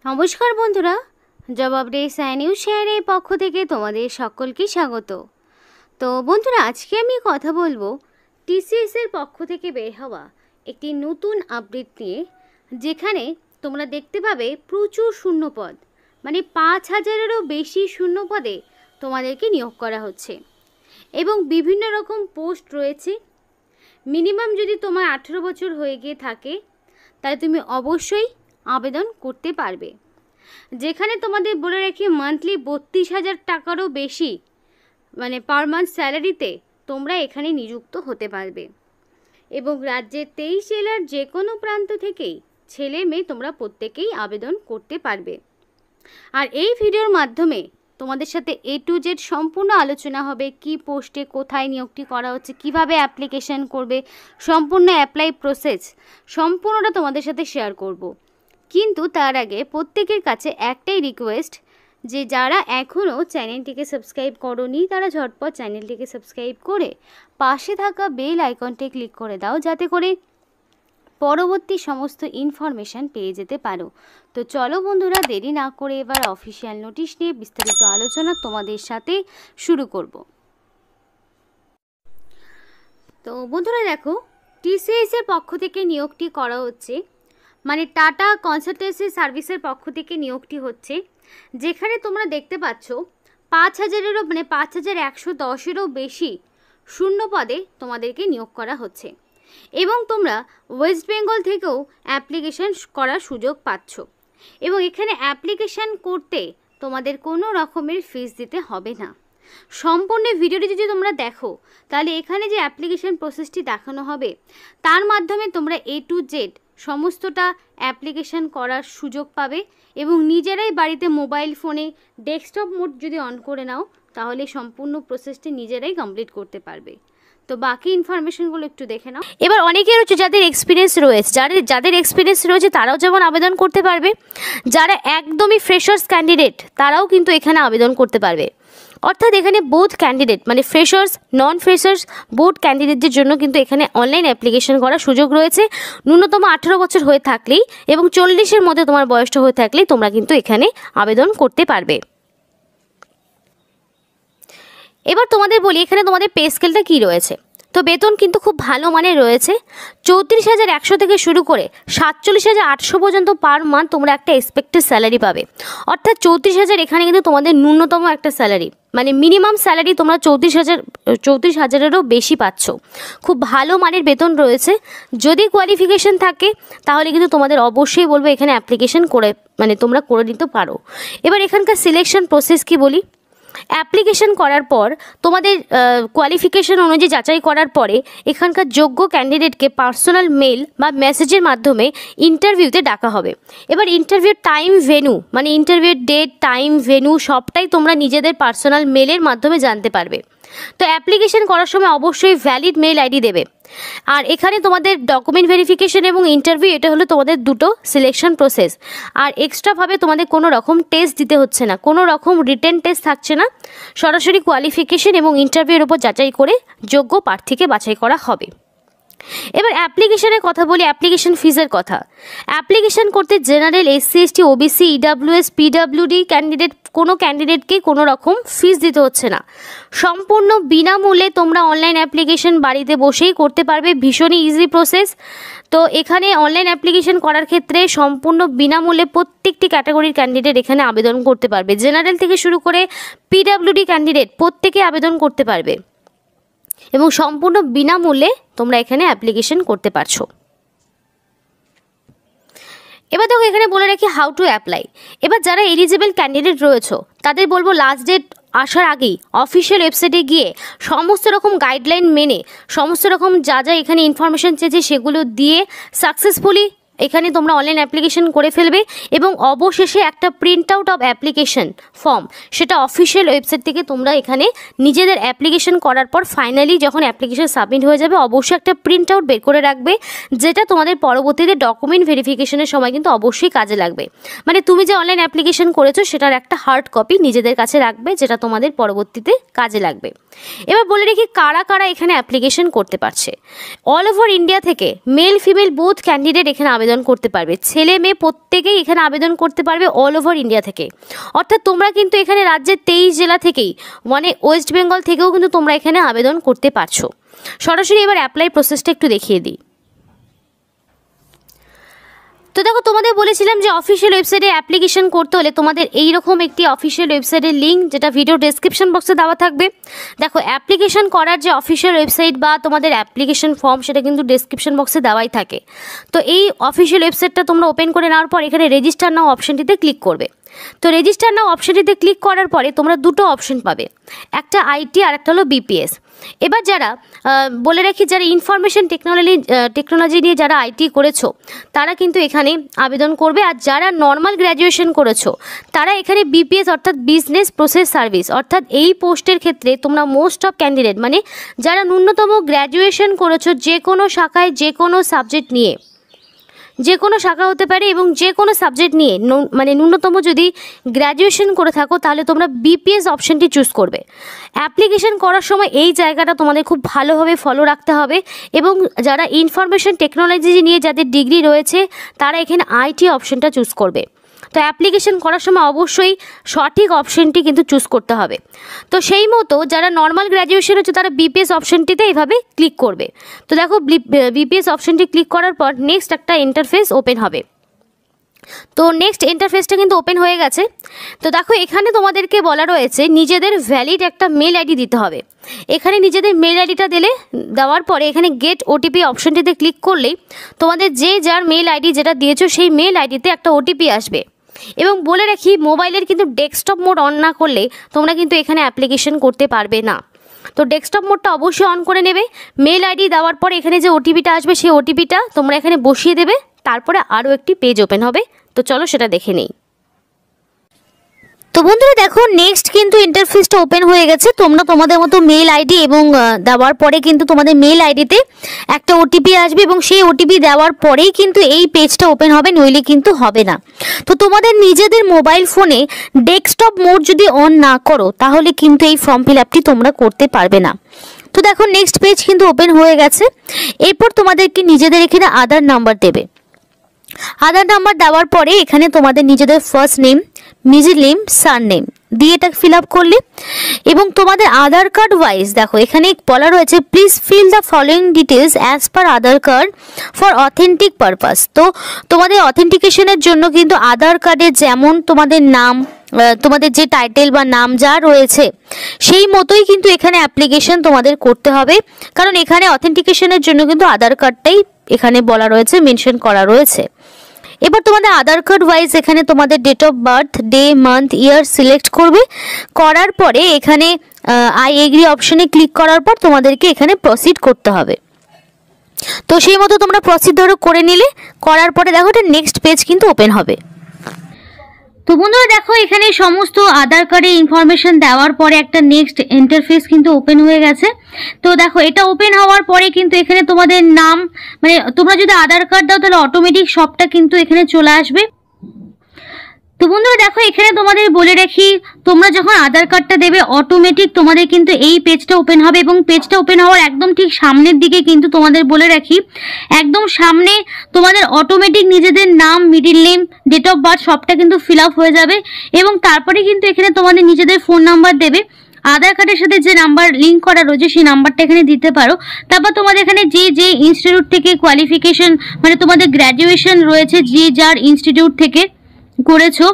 নমস্কার বন্ধুরা, job update news শেয়ারের পক্ষ থেকে তোমাদের সকলকে স্বাগত। তো বন্ধুরা, আজকে আমি কথা বলবো টিসিএস এর পক্ষ থেকে বের হওয়া একটি নতুন আপডেট নিয়ে, যেখানে তোমরা দেখতে পাবে প্রচুর শূন্যপদ, মানে 5000-এরও বেশি শূন্যপদে তোমাদেরকে নিয়োগ করা হচ্ছে এবং বিভিন্ন রকম পোস্ট রয়েছে। মিনিমাম যদি তোমার 18 বছর হয়ে গিয়ে থাকে তাহলে তুমি অবশ্যই আবেদন করতে পারবে। যেখানে তোমাদের বলে রাখি মান্থলি 32,000 টাকারও বেশি, মানে পার মান্থ স্যালারিতে তোমরা এখানে নিযুক্ত হতে পারবে এবং রাজ্যের 23 জেলার যে কোনো প্রান্ত থেকেই ছেলে মেয়ে তোমরা প্রত্যেকেই আবেদন করতে পারবে। আর এই ভিডিওর মাধ্যমে তোমাদের সাথে A to Z সম্পূর্ণ আলোচনা হবে, কি পোস্টে কোথায় নিয়োগটি করা হচ্ছে, কিভাবে অ্যাপ্লিকেশন করবে, সম্পূর্ণ অ্যাপ্লাই প্রসেস সম্পূর্ণটা তোমাদের সাথে শেয়ার করব। কিন্তু তার আগে প্রত্যেকের কাছে একটাই রিকোয়েস্ট, যে যারা এখনও চ্যানেলটিকে সাবস্ক্রাইব করোনি তারা ঝটপট চ্যানেলটিকে সাবস্ক্রাইব করে পাশে থাকা বেল আইকনটি ক্লিক করে দাও, যাতে করে পরবর্তী সমস্ত ইনফরমেশান পেয়ে যেতে পারো। তো চলো বন্ধুরা, দেরি না করে এবার অফিসিয়াল নোটিশ নিয়ে বিস্তারিত আলোচনা তোমাদের সাথে শুরু করব। তো বন্ধুরা দেখো, টিসিএস এর পক্ষ থেকে নিয়োগটি করা হচ্ছে, মানে টাটা কনসালটেন্সি সার্ভিসের পক্ষ থেকে নিয়োগটি হচ্ছে, যেখানে তোমরা দেখতে পাচ্ছ 5000-এরও মানে 5110-এরও বেশি শূন্য পদে তোমাদেরকে নিয়োগ করা হচ্ছে এবং তোমরা ওয়েস্ট বেঙ্গল থেকেও অ্যাপ্লিকেশান করার সুযোগ পাচ্ছ এবং এখানে অ্যাপ্লিকেশান করতে তোমাদের কোনো রকমের ফিস দিতে হবে না। সম্পূর্ণ ভিডিওটি যদি তোমরা দেখো তাহলে এখানে যে অ্যাপ্লিকেশান প্রসেসটি দেখানো হবে তার মাধ্যমে তোমরা A to Z সমস্তটা অ্যাপ্লিকেশান করার সুযোগ পাবে এবং নিজেরাই বাড়িতে মোবাইল ফোনে ডেস্কটপ মোড যদি অন করে নাও তাহলে সম্পূর্ণ প্রসেসটি নিজেরাই কমপ্লিট করতে পারবে। তো বাকি ইনফরমেশনগুলো একটু দেখে নাও। এবার অনেকের হচ্ছে যাদের এক্সপিরিয়েন্স রয়েছে, যাদের এক্সপিরিয়েন্স রয়েছে তারাও যেমন আবেদন করতে পারবে, যারা একদমই ফ্রেশার্স ক্যান্ডিডেট তারাও কিন্তু এখানে আবেদন করতে পারবে। অর্থাৎ এখানে বোথ ক্যান্ডিডেট মানে ফ্রেশার্স নন ফ্রেশার্স বোথ ক্যান্ডিডেটদের জন্য কিন্তু এখানে অনলাইন অ্যাপ্লিকেশন করার সুযোগ রয়েছে। ন্যূনতম 18 বছর হয়ে থাকলেই এবং 40-এর মধ্যে তোমার বয়সটা হয়ে থাকলেই তোমরা কিন্তু এখানে আবেদন করতে পারবে। এবার তোমাদের বলি এখানে তোমাদের পে স্কেলটা কী রয়েছে। তো বেতন কিন্তু খুব ভালো মানের রয়েছে, 34,100 থেকে শুরু করে 47,800 পর্যন্ত পার মান্থ তোমরা একটা এক্সপেক্টেড স্যালারি পাবে। অর্থাৎ 34,000 এখানে কিন্তু তোমাদের ন্যূনতম একটা স্যালারি, মানে মিনিমাম স্যালারি তোমরা 34,000-এরও বেশি পাচ্ছ। খুব ভালো মানের বেতন রয়েছে। যদি কোয়ালিফিকেশন থাকে তাহলে কিন্তু তোমাদের অবশ্যই বলবো এখানে অ্যাপ্লিকেশন করে মানে তোমরা করে নিতে পারো। এবার এখানকার সিলেকশন প্রসেস কি বলি। অ্যাপ্লিকেশন করার পর তোমাদের কোয়ালিফিকেশন অনুযায়ী যাচাই করার পরে এখানকার যোগ্য ক্যান্ডিডেটকে পার্সোনাল মেল বা মেসেজের মাধ্যমে ইন্টারভিউতে ডাকা হবে। এবার ইন্টারভিউর টাইম ভেন্যু মানে ইন্টারভিউর ডেট টাইম ভেন্যু সবটাই তোমরা নিজেদের পার্সোনাল মেলের মাধ্যমে জানতে পারবে। তো অ্যাপ্লিকেশন করার সময় অবশ্যই ভ্যালিড মেল আইডি দেবে। আর এখানে তোমাদের ডকুমেন্ট ভেরিফিকেশন এবং ইন্টারভিউ এটা হলো তোমাদের দুটো সিলেকশন প্রসেস। আর এক্সট্রাভাবে তোমাদের কোনো রকম টেস্ট দিতে হচ্ছে না, কোনো রকম রিটেন টেস্ট থাকছে না, সরাসরি কোয়ালিফিকেশন এবং ইন্টারভিউর উপর যাচাই করে যোগ্য প্রার্থীকে বাছাই করা হবে। এবার অ্যাপ্লিকেশনের কথা বলি, অ্যাপ্লিকেশন ফিজের কথা। অ্যাপ্লিকেশন করতে general SC ST OBC EWS PWD candidate কোনো ক্যান্ডিডেটকে কোনো রকম ফিস দিতে হচ্ছে না, সম্পূর্ণ বিনামূল্যে তোমরা অনলাইন অ্যাপ্লিকেশন বাড়িতে বসেই করতে পারবে, ভীষণই ইজি প্রসেস। তো এখানে অনলাইন অ্যাপ্লিকেশন করার ক্ষেত্রে সম্পূর্ণ বিনামূল্যে প্রত্যেকটি ক্যাটাগরির ক্যান্ডিডেট এখানে আবেদন করতে পারবে। জেনারেল থেকে শুরু করে PWD ক্যান্ডিডেট প্রত্যেকে আবেদন করতে পারবে এবং সম্পূর্ণ বিনামূল্যে তোমরা এখানে অ্যাপ্লিকেশন করতে পারছো। এবার দেখো এখানে বলে রাখি হাউ টু অ্যাপ্লাই। এবার যারা এলিজিবল ক্যান্ডিডেট রয়েছে তাদের বলবো লাস্ট ডেট আসার আগেই অফিসিয়াল ওয়েবসাইটে গিয়ে সমস্ত রকম গাইডলাইন মেনে সমস্ত রকম যা যা এখানে ইনফরমেশান চেয়েছে সেগুলো দিয়ে সাকসেসফুলি এখানে তোমরা অনলাইন অ্যাপ্লিকেশন করে ফেলবে এবং অবশেষে একটা print out of application form সেটা অফিসিয়াল ওয়েবসাইট থেকে তোমরা এখানে নিজেদের অ্যাপ্লিকেশন করার পর ফাইনালি যখন অ্যাপ্লিকেশন সাবমিট হয়ে যাবে অবশ্যই একটা প্রিন্ট আউট বের করে রাখবে, যেটা তোমাদের পরবর্তীতে ডকুমেন্ট ভেরিফিকেশনের সময় কিন্তু অবশ্যই কাজে লাগবে। মানে তুমি যে অনলাইন অ্যাপ্লিকেশন করেছো সেটার একটা হার্ড কপি নিজেদের কাছে রাখবে, যেটা তোমাদের পরবর্তীতে কাজে লাগবে। এবার বলে রাখি কারা কারা এখানে অ্যাপ্লিকেশন করতে পারছে। অল ওভার ইন্ডিয়া থেকে মেল ফিমেল বোথ ক্যান্ডিডেট এখানে আবেদন করতে পারবে। ছেলে মেয়ে প্রত্যেকেই এখানে আবেদন করতে পারবে অল ওভার ইন্ডিয়া থেকে। অর্থাৎ তোমরা কিন্তু এখানে রাজ্যের 23 জেলা থেকেই, মানে ওয়েস্ট বেঙ্গল থেকেও কিন্তু তোমরা এখানে আবেদন করতে পারছো। সরাসরি এবার অ্যাপ্লাই প্রসেসটা একটু দেখিয়ে দিই। তো দেখো, তোমাদের বলেছিলাম যে অফিসিয়াল ওয়েবসাইটে অ্যাপ্লিকেশন করতে হলে তোমাদের এইরকম একটি অফিসিয়াল ওয়েবসাইটের লিঙ্ক, যেটা ভিডিও ডেসক্রিপশন বক্সে দেওয়া থাকবে। দেখো, অ্যাপ্লিকেশন করার যে অফিসিয়াল ওয়েবসাইট বা তোমাদের অ্যাপ্লিকেশন ফর্ম, সেটা কিন্তু ডেসক্রিপশন বক্সে দেওয়াই থাকে। তো এই অফিসিয়াল ওয়েবসাইটটা তোমরা ওপেন করে নেওয়ার পর এখানে রেজিস্টার নাও অপশানটিতে ক্লিক করবে। তো রেজিস্টার নাও অপশানটিতে ক্লিক করার পরে তোমরা দুটো অপশন পাবে, একটা আইটি আর একটা হলো বিপিএস। এবার যারা বলে রাখি, যারা ইনফরমেশন টেকনোলজি নিয়ে যারা আইটি করেছো তারা কিন্তু এখানে আবেদন করবে। আর যারা নর্মাল গ্র্যাজুয়েশন করেছো তারা এখানে বিপিএস অর্থাৎ বিজনেস প্রসেস সার্ভিস, অর্থাৎ এই পোস্টের ক্ষেত্রে তোমরা মোস্ট অফ ক্যান্ডিডেট, মানে যারা ন্যূনতম গ্র্যাজুয়েশন করেছো যে কোনো শাখায় যে কোনো সাবজেক্ট নিয়ে, যে কোনো শাখা হতে পারে এবং যে কোনো সাবজেক্ট নিয়ে, মানে ন্যূনতম যদি গ্র্যাজুয়েশন করে থাকো তাহলে তোমরা বিপিএস অপশানটি চুজ করবে। অ্যাপ্লিকেশন করার সময় এই জায়গাটা তোমাদের খুব ভালোভাবে ফলো রাখতে হবে। এবং যারা ইনফরমেশন টেকনোলজি নিয়ে যাদের ডিগ্রি রয়েছে তারা এখানে আইটি অপশানটা চুজ করবে। তো অ্যাপ্লিকেশন করার সময় অবশ্যই সঠিক অপশানটি কিন্তু চুজ করতে হবে। তো সেই মতো যারা নর্মাল গ্র্যাজুয়েশন হচ্ছে তারা বিপিএস অপশানটিতে এইভাবে ক্লিক করবে। তো দেখো, বিপিএস অপশানটি ক্লিক করার পর নেক্সট একটা ইন্টারফেস ওপেন হবে। তো নেক্সট ইন্টারফেসটা কিন্তু ওপেন হয়ে গেছে। তো দেখো, এখানে তোমাদেরকে বলা রয়েছে নিজেদের ভ্যালিড একটা মেল আইডি দিতে হবে। এখানে নিজেদের মেল আইডিটা দেওয়ার পরে এখানে গেট ওটিপি অপশানটিতে ক্লিক করলেই তোমাদের যে যার মেল আইডি যেটা দিয়েছো সেই মেল আইডিতে একটা ওটিপি আসবে। এবং বলে রাখি, মোবাইলের কিন্তু ডেস্কটপ মোড অন না করলে তোমরা কিন্তু এখানে অ্যাপ্লিকেশন করতে পারবে না। তো ডেস্কটপ মোডটা অবশ্যই অন করে নেবে। মেল আইডি দেওয়ার পর এখানে যে ওটিপিটা আসবে সেই ওটিপিটা তোমরা এখানে বসিয়ে দেবে। তারপরে আরও একটি পেজ ওপেন হবে। তো চলো সেটা দেখে নেই। তো বন্ধুরা দেখো, নেক্সট কিন্তু ইন্টারফেসটা ওপেন হয়ে গেছে। তোমরা তোমাদের মতো মেল আইডি এবং দেওয়ার পরে কিন্তু তোমাদের মেল আইডিতে একটা ওটিপি আসবে এবং সেই ওটিপি দেওয়ার পরেই কিন্তু এই পেজটা ওপেন হবে, নইলে কিন্তু হবে না। তো তোমাদের নিজেদের মোবাইল ফোনে ডেস্কটপ মোড যদি অন না করো তাহলে কিন্তু এই ফর্ম ফিল আপটি তোমরা করতে পারবে না। তো দেখো, নেক্সট পেজ কিন্তু ওপেন হয়ে গেছে। এরপর তোমাদেরকে নিজেদের এখানে আধার নাম্বার দেবে। আধার নাম্বার দেওয়ার পরে এখানে তোমাদের নিজেদের first name, middle name, surname দিয়ে এটা ফিল আপ করলে এবং তোমাদের আধার কার্ড ওয়াইজ দেখো এখানে বলা রয়েছে please fill the following details as per Aadhaar card for authentic purpose. তো তোমাদের অথেন্টিকেশনের জন্য কিন্তু আধার কার্ডে যেমন তোমাদের নাম, তোমাদের যে টাইটেল বা নাম যা রয়েছে সেই মতোই কিন্তু এখানে অ্যাপ্লিকেশন তোমাদের করতে হবে। কারণ এখানে অথেন্টিকেশনের জন্য কিন্তু আধার কার্ডটাই এখানে বলা রয়েছে, মেনশন করা রয়েছে। এবার তোমাদের আধার কার্ড ওয়াইজ এখানে তোমাদের date of birth, day, month, year select করবে। করার পরে এখানে আই এগ্রি অপশনে ক্লিক করার পর তোমাদেরকে এখানে প্রসিড করতে হবে। তো সেই মতো তোমরা প্রসিড ধরো করে নিলে, করার পরে দেখো এটা নেক্সট পেজ কিন্তু ওপেন হবে। তো বন্ধুরা দেখো, এখানে সমস্ত আধার কার্ডের ইনফরমেশন দেওয়ার পরে একটা নেক্সট ইন্টারফেস কিন্তু ওপেন হয়ে গেছে। তো দেখো, এটা ওপেন হওয়ার পরে কিন্তু এখানে তোমাদের নাম, মানে তোমরা যদি আধার কার্ড দাও তাহলে অটোমেটিক সবটা কিন্তু এখানে চলে আসবে। তো বন্ধুরা দেখো, এখানে তোমাদের বলে রাখি, তোমরা যখন আধার কার্ডটা দেবে অটোমেটিক তোমাদের কিন্তু এই পেজটা ওপেন হবে এবং পেজটা ওপেন হওয়ার একদম ঠিক সামনের দিকে কিন্তু তোমাদের বলে রাখি, একদম সামনে তোমাদের অটোমেটিক নিজেদের নাম, middle name, date of birth সবটা কিন্তু ফিল আপ হয়ে যাবে এবং তারপরে কিন্তু এখানে তোমাদের নিজেদের ফোন নাম্বার দেবে। আধার কার্ডের সাথে যে নাম্বার লিঙ্ক করা রয়েছে সেই নাম্বারটা এখানে দিতে পারো। তারপর তোমাদের এখানে যে ইনস্টিটিউট থেকে কোয়ালিফিকেশন, মানে তোমাদের গ্র্যাজুয়েশন রয়েছে, যে যার ইনস্টিটিউট থেকে করেছো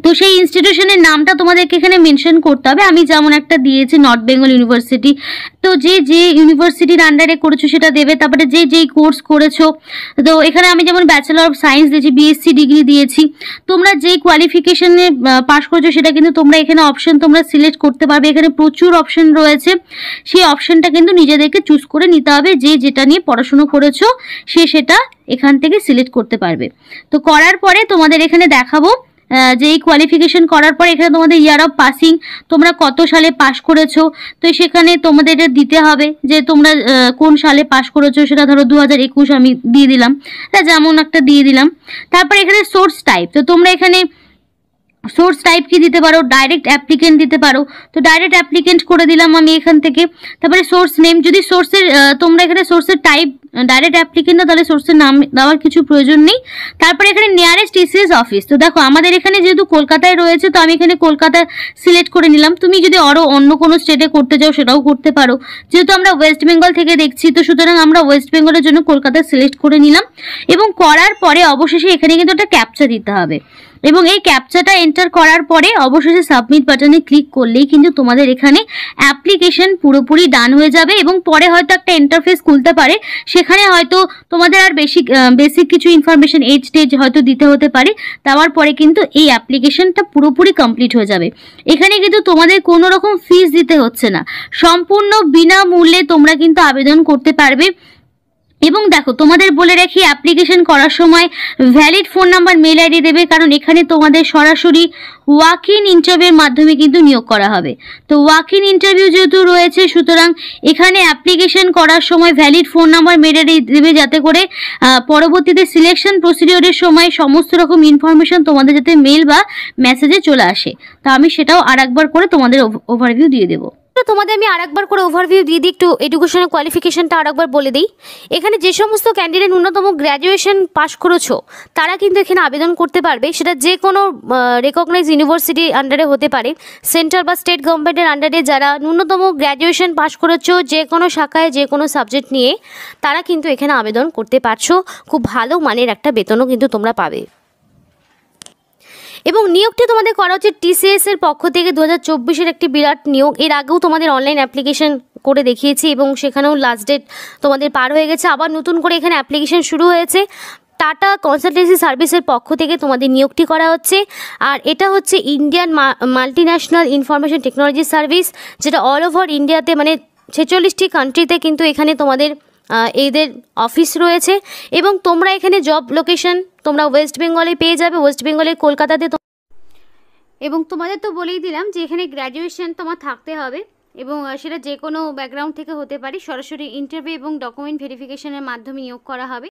তো সেই ইনস্টিটিউশনের নামটা তোমাদেরকে এখানে মেনশন করতে হবে। আমি যেমন একটা দিয়েছি নর্থ বেঙ্গল ইউনিভার্সিটি, তো যে ইউনিভার্সিটির আন্ডারে করেছো সেটা দেবে। তারপরে যেই কোর্স করেছো, তো এখানে আমি যেমন ব্যাচেলর অফ সায়েন্স দিয়েছি, বিএসসি ডিগ্রি দিয়েছি। তোমরা যেই কোয়ালিফিকেশনে পাস করেছো সেটা কিন্তু তোমরা এখানে অপশন তোমরা সিলেক্ট করতে পারবে। এখানে প্রচুর অপশন রয়েছে, সেই অপশনটা কিন্তু নিজেদেরকে চুজ করে নিতে হবে। যেটা নিয়ে পড়াশুনো করেছো সেটা এখান থেকে সিলেক্ট করতে পারবে। তো করার পরে তোমাদের এখানে দেখাবো যে এই কোয়ালিফিকেশন করার পর এখানে তোমাদের ইয়ার অফ পাসিং, তোমরা কত সালে পাস করেছো, তো সেখানে তোমাদের এটা দিতে হবে যে তোমরা কোন সালে পাস করেছো। সেটা ধরো 2021 আমি দিয়ে দিলাম, যেমন একটা দিয়ে দিলাম। তারপর এখানে সোর্স টাইপ, তো তোমরা এখানে সোর্স টাইপ কি দিতে পারো, ডাইরেক্ট অ্যাপ্লিকেন্ট দিতে পারো। তো ডাইরেক্ট অ্যাপ্লিকেন্ট করে দিলাম আমি এখান থেকে। তারপরে সোর্স নেম, যদি সোর্সের তোমরা এখানে সোর্সের টাইপ ডাইরেক্ট অ্যাপ্লিকেন্ট না, তাহলে সোর্সের নাম দেওয়ার কিছু প্রয়োজন নেই। তারপরে এখানে নিয়ারেস্ট টিসিএস অফিস, তো দেখো আমাদের এখানে যেহেতু কলকাতায় রয়েছে তো আমি এখানে কলকাতা সিলেক্ট করে নিলাম। তুমি যদি আরও অন্য কোনো স্টেটে করতে চাও সেটাও করতে পারো, যেহেতু আমরা ওয়েস্ট বেঙ্গল থেকে দেখছি তো সুতরাং আমরা ওয়েস্ট বেঙ্গলের জন্য কলকাতা সিলেক্ট করে নিলাম। এবং করার পরে অবশেষে এখানে কিন্তু একটা ক্যাপচা দিতে হবে, এবং এই ক্যাপচাটা এন্টার করার পরে অবশেষে সাবমিট বাটনে ক্লিক করলেই কিন্তু তোমাদের এখানে অ্যাপ্লিকেশন পুরোপুরি ডান হয়ে যাবে। এবং পরে হয়তো একটা ইন্টারফেস খুলতে পারে, সেখানে হয়তো তোমাদের আর বেসিক কিছু ইনফরমেশন এজ টেজ হয়তো দিতে হতে পারে, দেওয়ার পরে কিন্তু এই অ্যাপ্লিকেশনটা পুরোপুরি কমপ্লিট হয়ে যাবে। এখানে কিন্তু তোমাদের কোনো রকম ফিস দিতে হচ্ছে না, সম্পূর্ণ বিনামূল্যে তোমরা কিন্তু আবেদন করতে পারবে। এবং দেখো তোমাদের বলে রাখি, অ্যাপ্লিকেশন করার সময় valid phone number, mail ID দেবে, কারণ এখানে তোমাদের সরাসরি ওয়াক ইন ইন্টারভিউর মাধ্যমে কিন্তু নিয়োগ করা হবে। তো ওয়াক ইন ইন্টারভিউ যেহেতু রয়েছে সুতরাং এখানে অ্যাপ্লিকেশন করার সময় valid phone number, mail ID দেবে, যাতে করে পরবর্তীতে সিলেকশন প্রসিডিওরের সময় সমস্ত রকম ইনফরমেশন তোমাদের যাতে মেল বা মেসেজে চলে আসে। তো আমি সেটাও আরেকবার করে তোমাদের ওভারভিউ দিয়ে দেবো। তোমাদের আমি আরেকবার করে ওভারভিউ দিয়ে দিই, একটু এডুকেশনের কোয়ালিফিকেশনটা আরেকবার বলে দিই। এখানে যে সমস্ত ক্যান্ডিডেট ন্যূনতম গ্র্যাজুয়েশন পাস করেছো তারা কিন্তু এখানে আবেদন করতে পারবে। সেটা যে কোনো রেকগনাইজ ইউনিভার্সিটির আন্ডারে হতে পারে, সেন্ট্রাল বা স্টেট গভর্নমেন্টের আন্ডারে যারা ন্যূনতম গ্র্যাজুয়েশন পাস করেছো যে কোনো শাখায় যে কোনো সাবজেক্ট নিয়ে, তারা কিন্তু এখানে আবেদন করতে পারছো। খুব ভালো মানের একটা বেতনও কিন্তু তোমরা পাবে। এবং নিয়োগটি তোমাদের করা হচ্ছে টিসিএস এর পক্ষ থেকে। 2024-এর একটি বিরাট নিয়োগ। এর আগেও তোমাদের অনলাইন অ্যাপ্লিকেশন করে দেখিয়েছি এবং সেখানেও লাস্ট ডেট তোমাদের পার হয়ে গেছে, আবার নতুন করে এখানে অ্যাপ্লিকেশন শুরু হয়েছে। টাটা কনসালটেন্সি সার্ভিসের পক্ষ থেকে তোমাদের নিয়োগটি করা হচ্ছে। আর এটা হচ্ছে Indian multinational information technology service, যেটা অল ওভার ইন্ডিয়াতে মানে 46টি কান্ট্রিতে কিন্তু এখানে তোমাদের এদের অফিস রয়েছে। এবং তোমরা এখানে জব লোকেশন তোমরা ওয়েস্ট বেঙ্গলে পেয়ে যাবে, ওয়েস্ট বেঙ্গলের কলকাতাতে। এবং তোমাদের তো বলেই দিলাম যে এখানে গ্র্যাজুয়েশন তোমার থাকতে হবে, এবং সেটা যে কোনো ব্যাকগ্রাউন্ড থেকে হতে পারে। সরাসরি ইন্টারভিউ এবং ডকুমেন্ট ভেরিফিকেশনের মাধ্যমে নিয়োগ করা হবে।